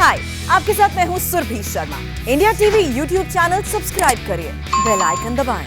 हाय, आपके साथ मैं हूँ Surabhi Sharma. India TV YouTube channel subscribe करिए, बेल आइकन दबाएं।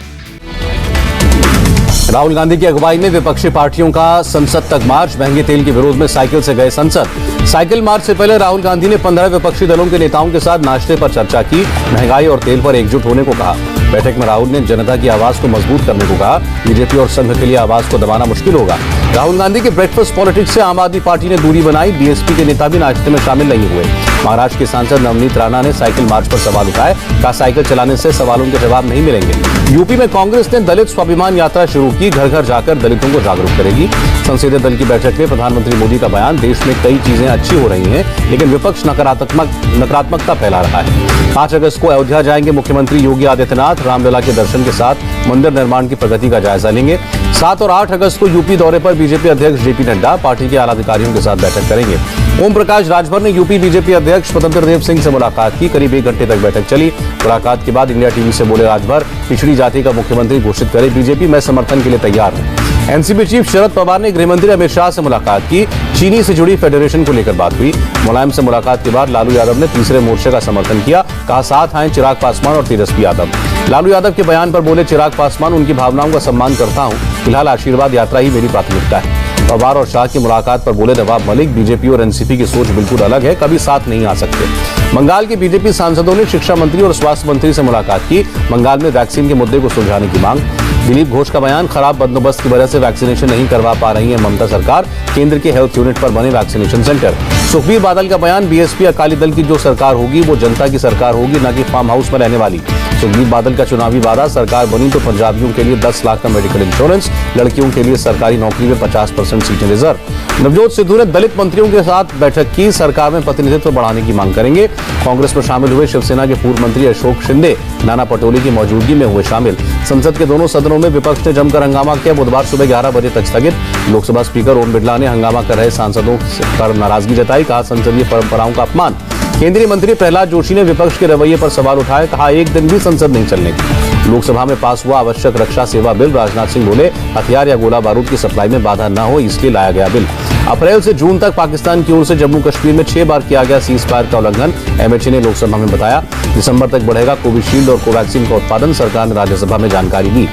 राहुल गांधी की अगुवाई में विपक्षी पार्टियों का संसद तक मार्च। महंगे तेल के विरोध में साइकिल से गए संसद। साइकिल मार्च से पहले राहुल गांधी ने 15 विपक्षी दलों के नेताओं के साथ नाश्ते पर चर्चा की, महंगाई और तेल पर एकजुट होने को कहा। बैठक में राहुल ने जनता की आवाज को मजबूत करने को कहा। बीजेपी और संघ के लिए आवाज को दबाना मुश्किल होगा। राहुल गांधी के ब्रेकफास्ट पॉलिटिक्स से आम आदमी पार्टी ने दूरी बनाई। बीएसपी के नेता भी नाश्ते में शामिल नहीं हुए। महाराष्ट्र के सांसद नवनीत राणा ने साइकिल मार्च पर सवाल उठाए, कहा साइकिल चलाने से सवालों के जवाब नहीं मिलेंगे। यूपी में कांग्रेस ने दलित स्वाभिमान यात्रा शुरू की, घर घर जाकर दलितों को जागरूक करेगी। संसदीय दल की बैठक में प्रधानमंत्री मोदी का बयान, देश में कई चीजें अच्छी हो रही हैं, लेकिन विपक्ष नकारात्मकता फैला रहा है। 5 अगस्त को अयोध्या जाएंगे मुख्यमंत्री योगी आदित्यनाथ। रामलला के दर्शन के साथ मंदिर निर्माण की प्रगति का जायजा लेंगे। 7 और 8 अगस्त को यूपी दौरे पर बीजेपी अध्यक्ष जेपी नड्डा पार्टी के आला अधिकारियों के साथ बैठक करेंगे। ओम प्रकाश राजभर ने यूपी बीजेपी अध्यक्ष स्वतंत्र देव सिंह से मुलाकात की। करीब 1 घंटे तक बैठक चली। मुलाकात के बाद इंडिया टीवी से बोले राजभर, पिछड़ी जाति का मुख्यमंत्री घोषित करे बीजेपी, मैं समर्थन के लिए तैयार हूं। एनसीपी चीफ शरद पवार ने गृहमंत्री अमित शाह से मुलाकात की। चीनी से जुड़ी फेडरेशन को लेकर बात हुई। मुलायम से मुलाकात के बाद लालू यादव ने तीसरे मोर्चे का समर्थन किया, कहा साथ आए चिराग पासवान और तेजस्वी यादव। लालू यादव के बयान पर बोले चिराग पासवान, उनकी भावनाओं का सम्मान करता हूं, फिलहाल आशीर्वाद यात्रा ही मेरी प्राथमिकता है। पवार और शाह की मुलाकात पर बोले नवाब मलिक, बीजेपी और एनसीपी की सोच बिल्कुल अलग है, कभी साथ नहीं आ सकते। बंगाल के बीजेपी सांसदों ने शिक्षा मंत्री और स्वास्थ्य मंत्री से मुलाकात की। बंगाल में वैक्सीन के मुद्दे को सुलझाने की मांग। दिलीप घोष का बयान, खराब बंदोबस्त की वजह से वैक्सीनेशन नहीं करवा पा रही है ममता सरकार, केंद्र के हेल्थ यूनिट पर बने वैक्सीनेशन सेंटर। सुखबीर बादल का बयान, बीएसपी अकाली दल की जो सरकार होगी वो जनता की सरकार होगी, न कि फार्म हाउस में रहने वाली। सुखबीर बादल का चुनावी वादा, सरकार बनी तो पंजाबियों के लिए 10 लाख का मेडिकल इंश्योरेंस, लड़कियों के लिए सरकारी नौकरी में 50% सीटें रिजर्व। नवजोत सिद्धू ने दलित मंत्रियों के साथ बैठक की, सरकार में प्रतिनिधित्व बढ़ाने की मांग करेंगे। कांग्रेस में शामिल हुए शिवसेना के पूर्व मंत्री अशोक शिंदे नाना पटोले की मौजूदगी में हुए शामिल। संसद के दोनों सदनों में विपक्ष ने जमकर हंगामा किया। बुधवार सुबह 11 बजे तक स्थगित। लोकसभा स्पीकर ओम बिरला ने हंगामा कर रहे सांसदों पर नाराजगी जताई, कहा संसदीय परंपराओं का अपमान। केंद्रीय मंत्री प्रहलाद जोशी ने विपक्ष के रवैये पर सवाल उठाए, कहा एक दिन भी संसद नहीं चलने की। लोकसभा में पास हुआ आवश्यक रक्षा सेवा बिल। राजनाथ सिंह बोले हथियार या गोला बारूद की सप्लाई में बाधा न हो, इसलिए लाया गया बिल। अप्रैल से जून तक पाकिस्तान की ओर से जम्मू कश्मीर में 6 बार किया गया सीज फायर का उल्लंघन, एमएचए ने लोकसभा में बताया। दिसंबर तक बढ़ेगा कोविशील्ड और कोवैक्सीन का उत्पादन, सरकार ने राज्यसभा में जानकारी दी।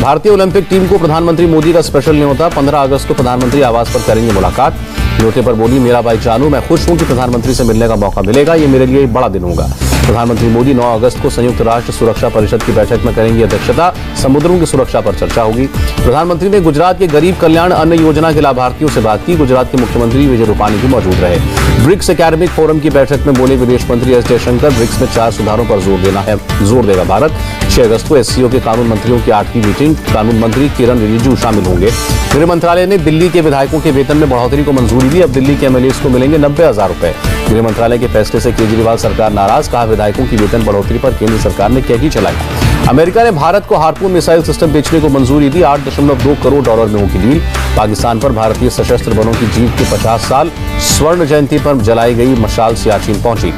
भारतीय ओलंपिक टीम को प्रधानमंत्री मोदी का स्पेशल न्योता। 15 अगस्त को प्रधानमंत्री आवास पर करेंगे मुलाकात। न्योते पर बोली, मेरा भाई जानू, मैं खुश हूं कि प्रधानमंत्री से मिलने का मौका मिलेगा, ये मेरे लिए एक बड़ा दिन होगा। प्रधानमंत्री मोदी 9 अगस्त को संयुक्त राष्ट्र सुरक्षा परिषद की बैठक में करेंगे अध्यक्षता। समुद्रों की सुरक्षा पर चर्चा होगी। प्रधानमंत्री ने गुजरात के गरीब कल्याण अन्न योजना के लाभार्थियों से बात की। गुजरात के मुख्यमंत्री विजय रूपानी भी मौजूद रहे। ब्रिक्स एकेडमिक फोरम की बैठक में बोले विदेश मंत्री एस जयशंकर, ब्रिक्स में 4 सुधारों पर जोर देगा भारत। 6 अगस्त को एससीओ के कानून मंत्रियों की 8वीं मीटिंग, कानून मंत्री किरण रिजिजू शामिल होंगे। गृह मंत्रालय ने दिल्ली के विधायकों के वेतन में बढ़ोतरी को मंजूरी दी। अब दिल्ली के एमएलएस को मिलेंगे 90,000 रुपए। गृह मंत्रालय के फैसले से केजरीवाल सरकार नाराज, कहा विधायकों की वेतन बढ़ोतरी पर केंद्र सरकार ने कैगी चलाई। अमेरिका ने भारत को हार्पून मिसाइल सिस्टम बेचने को मंजूरी दी। $8.2 करोड़ में होगी डील। पाकिस्तान पर भारतीय सशस्त्र बलों की जीत के 50 साल। स्वर्ण जयंती पर जलाई गई मशाल सियाचिन पहुंची।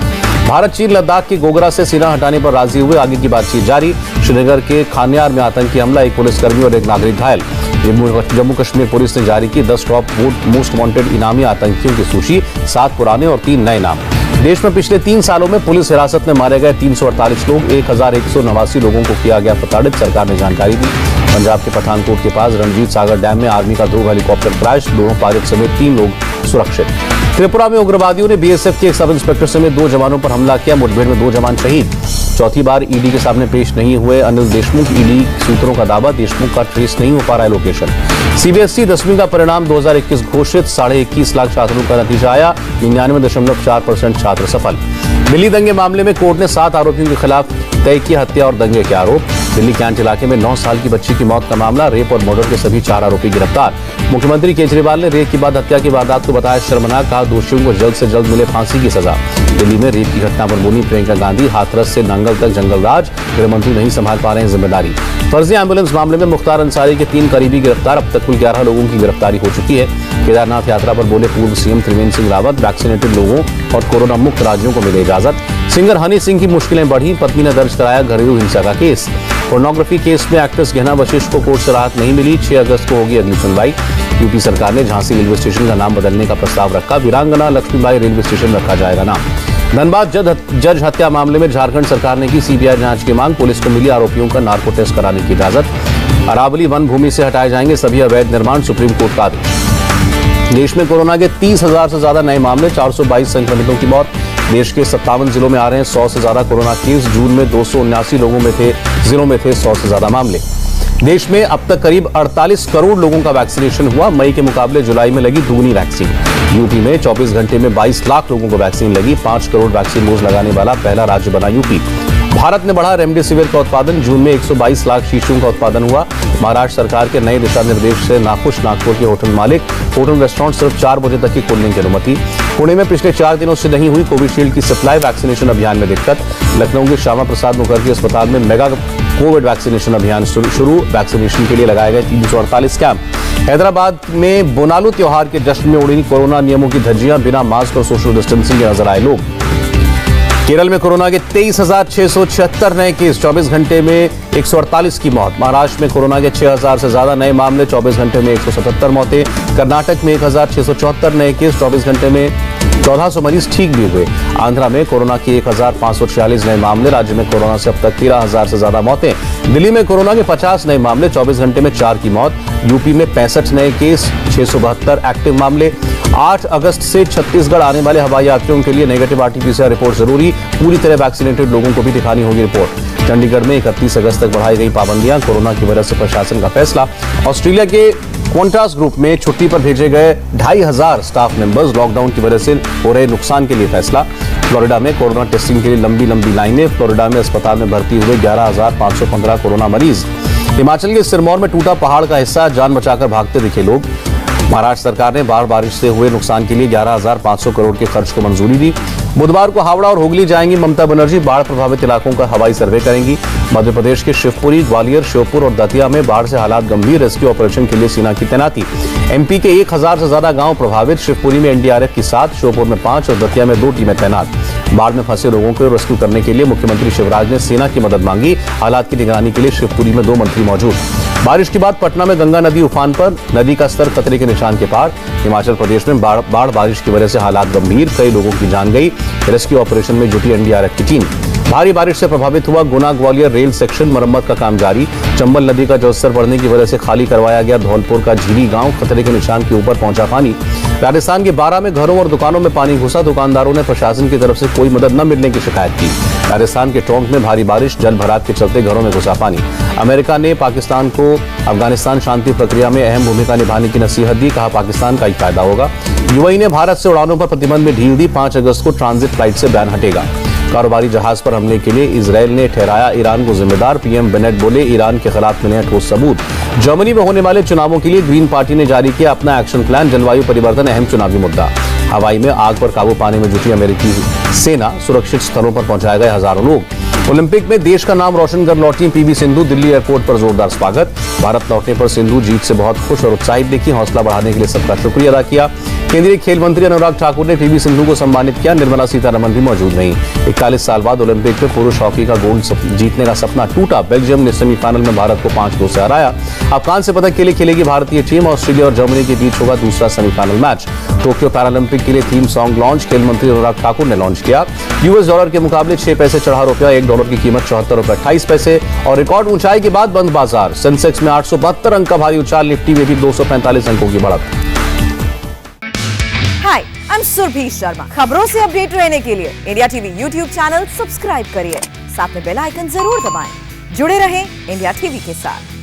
भारत चीन लद्दाख के गोगरा से सेना हटाने पर राजी हुए, आगे की बातचीत जारी। श्रीनगर के खान्यार में आतंकी हमला, 1 पुलिसकर्मी और 1 नागरिक घायल। जम्मू कश्मीर पुलिस ने जारी की 10 टॉप मोस्ट वांटेड इनामी आतंकियों की सूची, 7 पुराने और 3 नए नाम। देश में पिछले 3 सालों में पुलिस हिरासत में मारे गए 348 लोग, 1189 लोगों को किया गया प्रताड़ित, सरकार ने जानकारी दी। पंजाब के पठानकोट के पास रणजीत सागर डैम में आर्मी का 2 हेलीकॉप्टर क्रैश, दोनों पायलट समेत 3 लोग सुरक्षित। त्रिपुरा में उग्रवादियों ने बीएसएफ के एक सब इंस्पेक्टर समेत 2 जवानों पर हमला किया, मुठभेड़ में 2 जवान शहीद। चौथी बार ईडी के सामने पेश नहीं हुए अनिल देशमुख, ईडी सूत्रों का दावा, देशमुख का ट्रेस नहीं हो पा रहा है लोकेशन। सीबीएसई 10वीं का परिणाम 2021 घोषित, 21.5 लाख छात्रों का नतीजा आया, 99.4% छात्र सफल। दिल्ली दंगे मामले में कोर्ट ने 7 आरोपियों के खिलाफ तय किया हत्या और दंगे के आरोप। दिल्ली कैंट इलाके में 9 साल की बच्ची की मौत का मामला, रेप और मर्डर के सभी 4 आरोपी गिरफ्तार। मुख्यमंत्री केजरीवाल ने रेप के बाद हत्या की वारदात को बताया शर्मनाक, कहा दोषियों को जल्द से जल्द मिले फांसी की सजा। दिल्ली में रेप की घटना पर बोली प्रियंका गांधी, हाथरस से नांगल तक जंगल राज, गृहमंत्री नहीं संभाल पा रहे हैं जिम्मेदारी। फर्जी एम्बुलेंस मामले में मुख्तार अंसारी के 3 करीबी गिरफ्तार, अब तक कुल 11 लोगों की गिरफ्तारी हो चुकी है। केदारनाथ यात्रा पर बोले पूर्व सीएम त्रिवेंद्र सिंह रावत, वैक्सीनेटेड लोगों और कोरोना मुक्त राज्यों को मिले इजाजत। सिंगर हनी सिंह की मुश्किलें बढ़ी, पत्नी ने दर्ज कराया घरेलू हिंसा का केस। पोर्नोग्राफी केस में एक्ट्रेस गहना वशिष्ठ को कोर्ट से राहत नहीं मिली, 6 अगस्त को होगी अगली सुनवाई। यूपी सरकार ने झांसी रेलवे स्टेशन का नाम बदलने का प्रस्ताव रखा, वीरांगना लक्ष्मीबाई रेलवे स्टेशन रखा जाएगा नाम। धनबाद जज हत्या मामले में झारखंड सरकार ने की सीबीआई जांच की मांग। पुलिस को मिली आरोपियों का नार्को टेस्ट कराने की इजाजत। अरावली वन भूमि से हटाए जाएंगे सभी अवैध निर्माण, सुप्रीम कोर्ट का आदेश। देश में कोरोना के 30,000 से ज्यादा नए मामले, 422 संक्रमितों की मौत। देश के 57 जिलों में आ रहे हैं 100 से ज्यादा कोरोना केस। जून में 279 जिलों में थे 100 से ज्यादा मामले। देश में अब तक करीब 48 करोड़ लोगों का वैक्सीनेशन हुआ। मई के मुकाबले जुलाई में लगी दुगनी वैक्सीन। यूपी में 24 घंटे में 22 लाख लोगों को वैक्सीन लगी। 5 करोड़ वैक्सीन डोज लगाने वाला पहला राज्य बना यूपी। भारत ने बढ़ा रेमडेसिविर का उत्पादन। जून में 122 लाख शीशियों का उत्पादन हुआ। महाराष्ट्र सरकार के नए दिशा निर्देश से नाखुश नागपुर के होटल मालिक। होटल रेस्टोरेंट सिर्फ 4 बजे तक ही खोलने की अनुमति। पुणे में पिछले 4 दिनों से नहीं हुई कोविशील्ड की सप्लाई, वैक्सीनेशन अभियान में दिक्कत। लखनऊ के श्यामा प्रसाद मुखर्जी अस्पताल में मेगा कोविड वैक्सीनेशन अभियान शुरू। वैक्सीनेशन के लिए लगाए गए 348 कैंप। हैदराबाद में बोनालू त्योहार के जश्न में उड़ी कोरोना नियमों की धज्जियां। बिना मास्क और सोशल डिस्टेंसिंग के नजर आए लोग। केरल में कोरोना के 23,676 नए केस, 24 घंटे में 148 की मौत। महाराष्ट्र में कोरोना के 6,000 से ज्यादा नए मामले, 24 घंटे में 177 मौतें। कर्नाटक में 1,674 नए केस, 24 घंटे में 1400 मरीज ठीक भी हुए। आंध्रा में कोरोना के 1,546 नए मामले। राज्य में कोरोना से अब तक 13,000 से ज्यादा मौतें। दिल्ली में कोरोना के 50 नए मामले, 24 घंटे में 4 की मौत। यूपी में 65 नए केस, 672 एक्टिव मामले। 8 अगस्त से छत्तीसगढ़ आने वाले हवाई यात्रियों के लिए नेगेटिव RT-PCR रिपोर्ट जरूरी। पूरी तरह वैक्सीनेटेड लोगों को भी दिखानी होगी रिपोर्ट। चंडीगढ़ में 31 अगस्त तक बढ़ाई गई पाबंदियां। कोरोना की वजह से प्रशासन का फैसला। ऑस्ट्रेलिया के क्वांटास ग्रुप में छुट्टी पर भेजे गए 2,500 स्टाफ मेंबर्स। लॉकडाउन की वजह से हो रहे नुकसान के लिए फैसला। फ्लोरिडा में कोरोना टेस्टिंग के लिए लंबी लाइनें। फ्लोरिडा में अस्पताल में भर्ती हुए 11,515 कोरोना मरीज। हिमाचल के सिरमौर में टूटा पहाड़ का हिस्सा, जान बचाकर भागते दिखे लोग। महाराष्ट्र सरकार ने बारिश से हुए नुकसान के लिए 11,500 करोड़ के खर्च को मंजूरी दी। बुधवार को हावड़ा और हुगली जाएंगी ममता बनर्जी। बाढ़ प्रभावित इलाकों का हवाई सर्वे करेंगी। मध्य प्रदेश के शिवपुरी, ग्वालियर, श्योपुर और दतिया में बाढ़ से हालात गंभीर। रेस्क्यू ऑपरेशन के लिए सेना की तैनाती। MP के 1,000 से ज्यादा गांव प्रभावित। शिवपुरी में NDRF की 7, श्योपुर में 5 और दतिया में 2 टीमें तैनात। बाढ़ में फंसे लोगों को रेस्क्यू करने के लिए मुख्यमंत्री शिवराज ने सेना की मदद मांगी। हालात की निगरानी के लिए शिवपुरी में 2 मंत्री मौजूद। बारिश के बाद पटना में गंगा नदी उफान पर। नदी का स्तर खतरे के निशान के पार। हिमाचल प्रदेश में बाढ़ बारिश की वजह से हालात गंभीर, कई लोगों की जान गई। रेस्क्यू ऑपरेशन में जुटी NDRF की टीम। भारी बारिश से प्रभावित हुआ गुना ग्वालियर रेल सेक्शन, मरम्मत का काम जारी। चंबल नदी का जलस्तर बढ़ने की वजह से खाली करवाया गया धौलपुर का झीरी गांव। खतरे के निशान के ऊपर पहुंचा पानी। राजस्थान के 12 में घरों और दुकानों में पानी घुसा। दुकानदारों ने प्रशासन की तरफ से कोई मदद न मिलने की शिकायत की। राजस्थान के टोंक में भारी बारिश, जल भराव के चलते घरों में घुसा पानी। अमेरिका ने पाकिस्तान को अफगानिस्तान शांति प्रक्रिया में अहम भूमिका निभाने की नसीहत दी। कहा पाकिस्तान का ही फायदा होगा। UAE ने भारत से उड़ानों पर प्रतिबंध में ढील दी। 5 अगस्त को ट्रांजिट फ्लाइट से बैन हटेगा। कारोबारी जहाज पर हमले के लिए इजरायल ने ठहराया ईरान को जिम्मेदार। PM बेनेट बोले ईरान के खिलाफ मिले ठोस सबूत। जर्मनी में होने वाले चुनावों के लिए ग्रीन पार्टी ने जारी किया अपना एक्शन प्लान। जलवायु परिवर्तन अहम चुनावी मुद्दा। हवाई में आग पर काबू पाने में जुटी अमेरिकी सेना। सुरक्षित स्थलों पर पहुंचाए गए हजारों लोग। ओलंपिक में देश का नाम रोशन कर लौटी PV सिंधु। दिल्ली एयरपोर्ट पर जोरदार स्वागत। भारत लौटने पर सिंधु जीत से बहुत खुश और उत्साहित दिखी। हौसला बढ़ाने के लिए सबका शुक्रिया अदा किया। केंद्रीय खेल मंत्री अनुराग ठाकुर ने PV सिंधु को सम्मानित किया। निर्मला सीतारमण भी मौजूद रहीं। 41 साल बाद ओलंपिक में पुरुष हॉकी का गोल्ड जीतने का सपना टूटा। बेल्जियम ने सेमीफाइनल में भारत को 5-2 से हराया। अब कांस्य पदक के लिए खेलेगी भारतीय टीम। ऑस्ट्रेलिया और जर्मनी के बीच होगा दूसरा सेमीफाइनल मैच। टोक्यो पैरालंपिक के लिए थीम सॉन्ग लॉन्च खेल मंत्री अनुराग ठाकुर ने लॉन्च किया। US डॉलर के मुकाबले 6 पैसे चढ़ा रुपया। $1 की कीमत 74 रुपये 28 पैसे। और रिकॉर्ड ऊंचाई के बाद बंद बाजार। सेंसेक्स में 872 अंक का भारी उछाल। निफ्टी में भी 245 अंकों की बढ़त। हाय, आई एम सुरभि शर्मा। खबरों से अपडेट रहने के लिए India TV YouTube channel subscribe करिए। साथ में बेल आइकन जरूर दबाएं। जुड़े रहें इंडिया TV के साथ।